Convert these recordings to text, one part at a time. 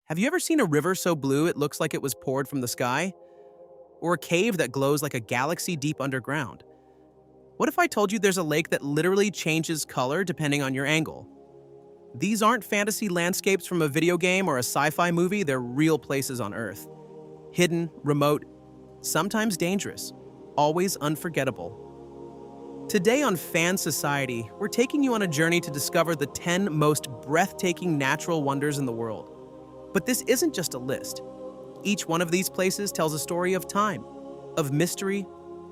Have you ever seen a river so blue it looks like it was poured from the sky? Or a cave that glows like a galaxy deep underground? What if I told you there's a lake that literally changes color depending on your angle? These aren't fantasy landscapes from a video game or a sci-fi movie, they're real places on Earth. Hidden, remote, sometimes dangerous, always unforgettable. Today on Fan Society, we're taking you on a journey to discover the 10 most breathtaking natural wonders in the world. But this isn't just a list. Each one of these places tells a story of time, of mystery,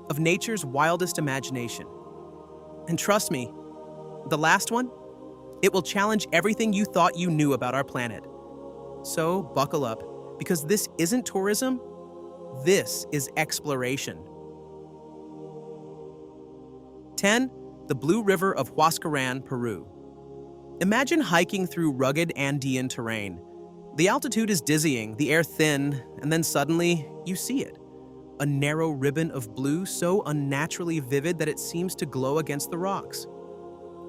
of nature's wildest imagination. And trust me, the last one, it will challenge everything you thought you knew about our planet. So buckle up, because this isn't tourism, this is exploration. 10. The Blue River of Huascarán, Peru. Imagine hiking through rugged Andean terrain. The altitude is dizzying, the air thin, and then suddenly, you see it. A narrow ribbon of blue so unnaturally vivid that it seems to glow against the rocks.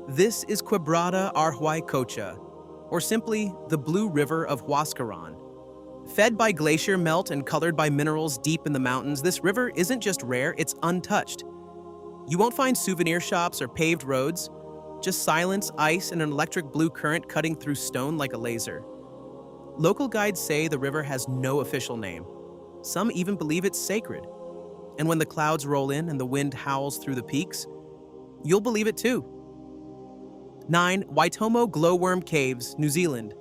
This is Quebrada Arhuaycocha, or simply the Blue River of Huascarán. Fed by glacier melt and colored by minerals deep in the mountains, this river isn't just rare, it's untouched. You won't find souvenir shops or paved roads, just silence, ice, and an electric blue current cutting through stone like a laser. Local guides say the river has no official name. Some even believe it's sacred. And when the clouds roll in and the wind howls through the peaks, you'll believe it too. 9. Waitomo Glowworm Caves, New Zealand.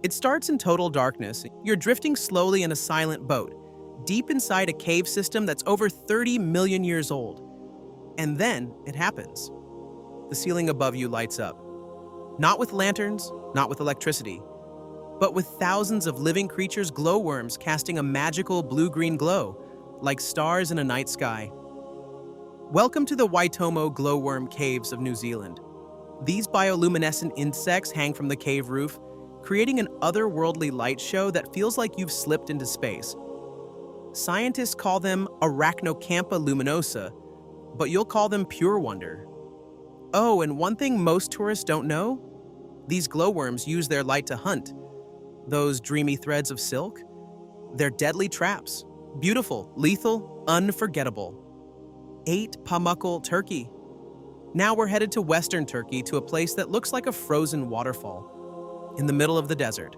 It starts in total darkness. You're drifting slowly in a silent boat, deep inside a cave system that's over 30 million years old. And then it happens. The ceiling above you lights up. Not with lanterns, not with electricity, but with thousands of living creatures, glowworms casting a magical blue-green glow, like stars in a night sky. Welcome to the Waitomo Glowworm Caves of New Zealand. These bioluminescent insects hang from the cave roof, creating an otherworldly light show that feels like you've slipped into space. Scientists call them Arachnocampa luminosa, but you'll call them pure wonder. Oh, and one thing most tourists don't know? These glowworms use their light to hunt. Those dreamy threads of silk? They're deadly traps. Beautiful, lethal, unforgettable. 8. Pamukkale, Turkey. Now we're headed to Western Turkey, to a place that looks like a frozen waterfall in the middle of the desert.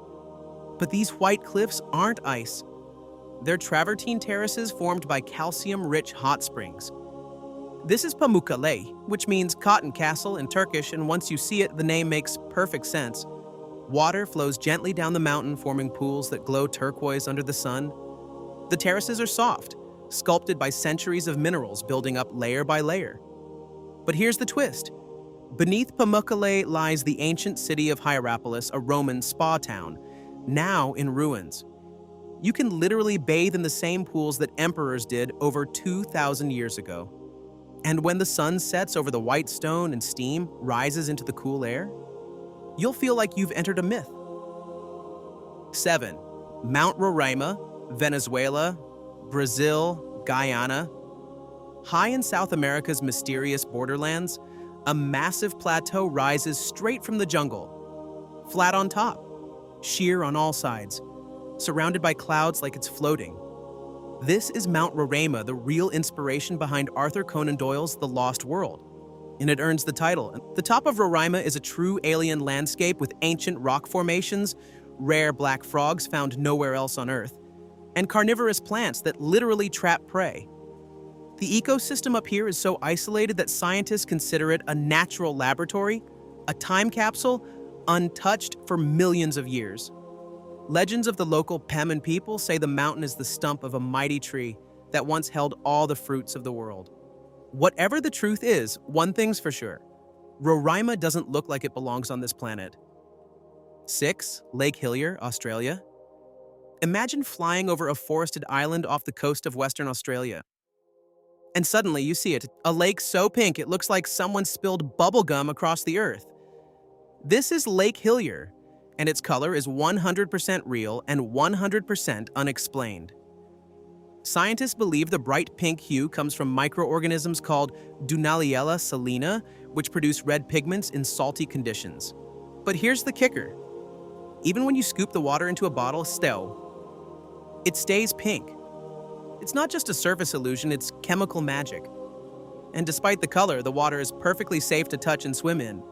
But these white cliffs aren't ice. They're travertine terraces formed by calcium-rich hot springs. This is Pamukkale, which means cotton castle in Turkish, and once you see it, the name makes perfect sense. Water flows gently down the mountain, forming pools that glow turquoise under the sun. The terraces are soft, sculpted by centuries of minerals building up layer by layer. But here's the twist. Beneath Pamukkale lies the ancient city of Hierapolis, a Roman spa town, now in ruins. You can literally bathe in the same pools that emperors did over 2,000 years ago. And when the sun sets over the white stone and steam rises into the cool air, you'll feel like you've entered a myth. 7. Mount Roraima, Venezuela, Brazil, Guyana. High in South America's mysterious borderlands, a massive plateau rises straight from the jungle, flat on top, sheer on all sides, surrounded by clouds like it's floating. This is Mount Roraima, the real inspiration behind Arthur Conan Doyle's The Lost World, and it earns the title. The top of Roraima is a true alien landscape with ancient rock formations, rare black frogs found nowhere else on Earth, and carnivorous plants that literally trap prey. The ecosystem up here is so isolated that scientists consider it a natural laboratory, a time capsule, untouched for millions of years. Legends of the local Peman people say the mountain is the stump of a mighty tree that once held all the fruits of the world. Whatever the truth is, one thing's for sure. Roraima doesn't look like it belongs on this planet. 6. Lake Hillier, Australia. Imagine flying over a forested island off the coast of Western Australia. And suddenly you see it, a lake so pink it looks like someone spilled bubblegum across the earth. This is Lake Hillier, and its color is 100% real and 100% unexplained. Scientists believe the bright pink hue comes from microorganisms called Dunaliella salina, which produce red pigments in salty conditions. But here's the kicker. Even when you scoop the water into a bottle, it stays pink. It's not just a surface illusion, it's chemical magic. And despite the color, the water is perfectly safe to touch and swim in.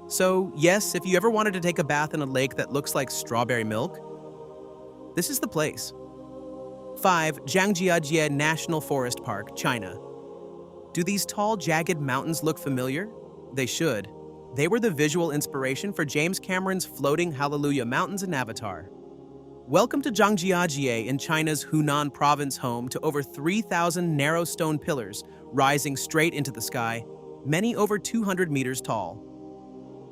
So, yes, if you ever wanted to take a bath in a lake that looks like strawberry milk, this is the place. 5. Zhangjiajie National Forest Park, China. Do these tall, jagged mountains look familiar? They should. They were the visual inspiration for James Cameron's floating Hallelujah Mountains in Avatar. Welcome to Zhangjiajie in China's Hunan province, home to over 3,000 narrow stone pillars rising straight into the sky, many over 200 meters tall.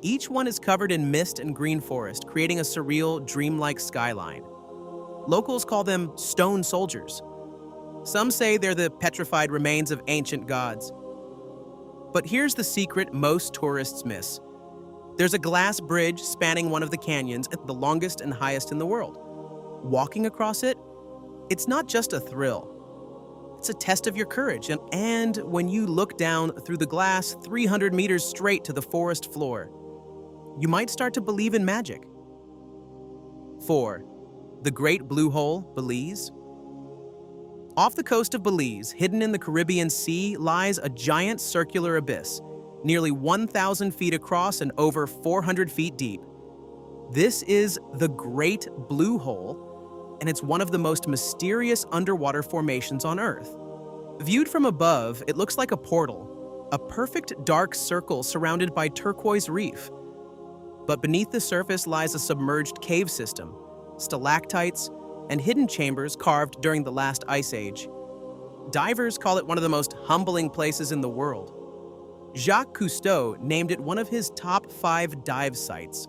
Each one is covered in mist and green forest, creating a surreal, dreamlike skyline. Locals call them stone soldiers. Some say they're the petrified remains of ancient gods. But here's the secret most tourists miss. There's a glass bridge spanning one of the canyons, the longest and highest in the world. Walking across it, it's not just a thrill. It's a test of your courage. And when you look down through the glass 300 meters straight to the forest floor, you might start to believe in magic. 4. The Great Blue Hole, Belize. Off the coast of Belize, hidden in the Caribbean Sea, lies a giant circular abyss, nearly 1,000 feet across and over 400 feet deep. This is the Great Blue Hole, and it's one of the most mysterious underwater formations on Earth. Viewed from above, it looks like a portal, a perfect dark circle surrounded by turquoise reef. But beneath the surface lies a submerged cave system, stalactites, and hidden chambers carved during the last ice age. Divers call it one of the most humbling places in the world. Jacques Cousteau named it one of his top 5 dive sites.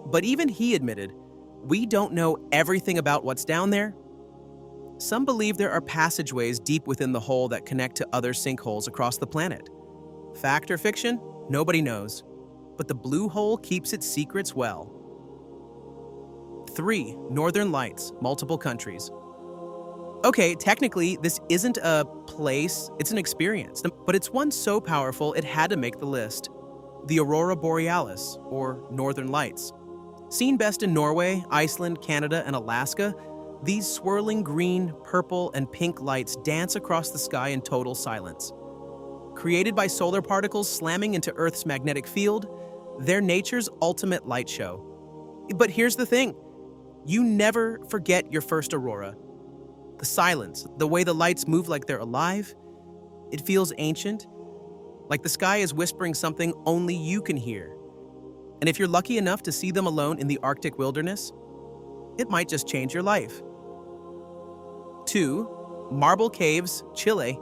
But even he admitted, we don't know everything about what's down there. Some believe there are passageways deep within the hole that connect to other sinkholes across the planet. Fact or fiction? Nobody knows. But the blue hole keeps its secrets well. 3. Northern Lights, multiple countries. Okay, technically, this isn't a place, it's an experience, but it's one so powerful it had to make the list. The Aurora Borealis, or Northern Lights. Seen best in Norway, Iceland, Canada, and Alaska, these swirling green, purple, and pink lights dance across the sky in total silence. Created by solar particles slamming into Earth's magnetic field, they're nature's ultimate light show. But here's the thing. You never forget your first aurora. The silence, the way the lights move like they're alive, it feels ancient, like the sky is whispering something only you can hear. And if you're lucky enough to see them alone in the Arctic wilderness, it might just change your life. 2. Marble Caves, Chile.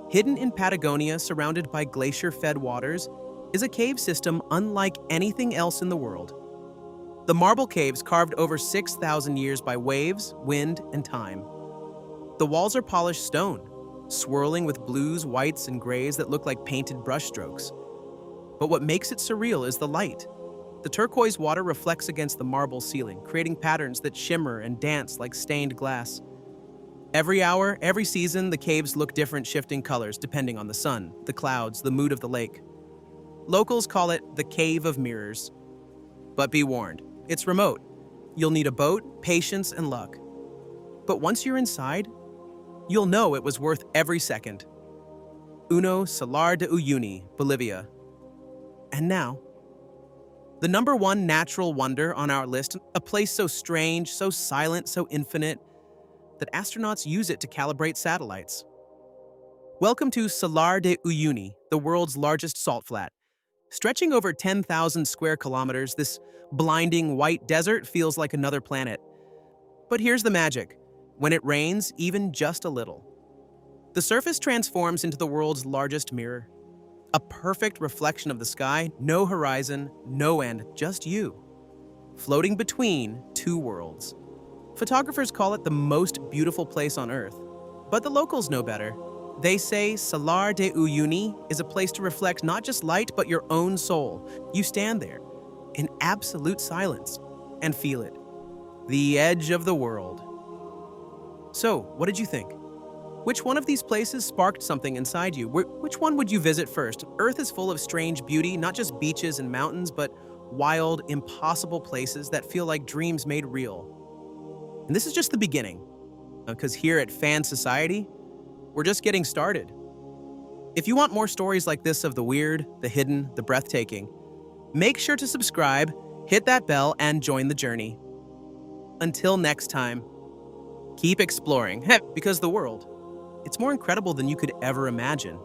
Hidden in Patagonia, surrounded by glacier-fed waters, is a cave system unlike anything else in the world. The marble caves carved over 6,000 years by waves, wind, and time. The walls are polished stone, swirling with blues, whites, and grays that look like painted brushstrokes. But what makes it surreal is the light. The turquoise water reflects against the marble ceiling, creating patterns that shimmer and dance like stained glass. Every hour, every season, the caves look different, shifting colors depending on the sun, the clouds, the mood of the lake. Locals call it the Cave of Mirrors. But be warned, it's remote. You'll need a boat, patience, and luck. But once you're inside, you'll know it was worth every second. Uno Salar de Uyuni, Bolivia. And now, the number 1 natural wonder on our list, a place so strange, so silent, so infinite, that astronauts use it to calibrate satellites. Welcome to Salar de Uyuni, the world's largest salt flat. Stretching over 10,000 square kilometers, this blinding white desert feels like another planet. But here's the magic. When it rains, even just a little, the surface transforms into the world's largest mirror. A perfect reflection of the sky, no horizon, no end, just you, floating between 2 worlds. Photographers call it the most beautiful place on Earth, but the locals know better. They say Salar de Uyuni is a place to reflect not just light, but your own soul. You stand there, in absolute silence, and feel it. The edge of the world. So, what did you think? Which one of these places sparked something inside you? Which one would you visit first? Earth is full of strange beauty, not just beaches and mountains, but wild, impossible places that feel like dreams made real. And this is just the beginning, because here at Fan Society, we're just getting started. If you want more stories like this of the weird, the hidden, the breathtaking, make sure to subscribe, hit that bell, and join the journey. Until next time, keep exploring, because the world, it's more incredible than you could ever imagine.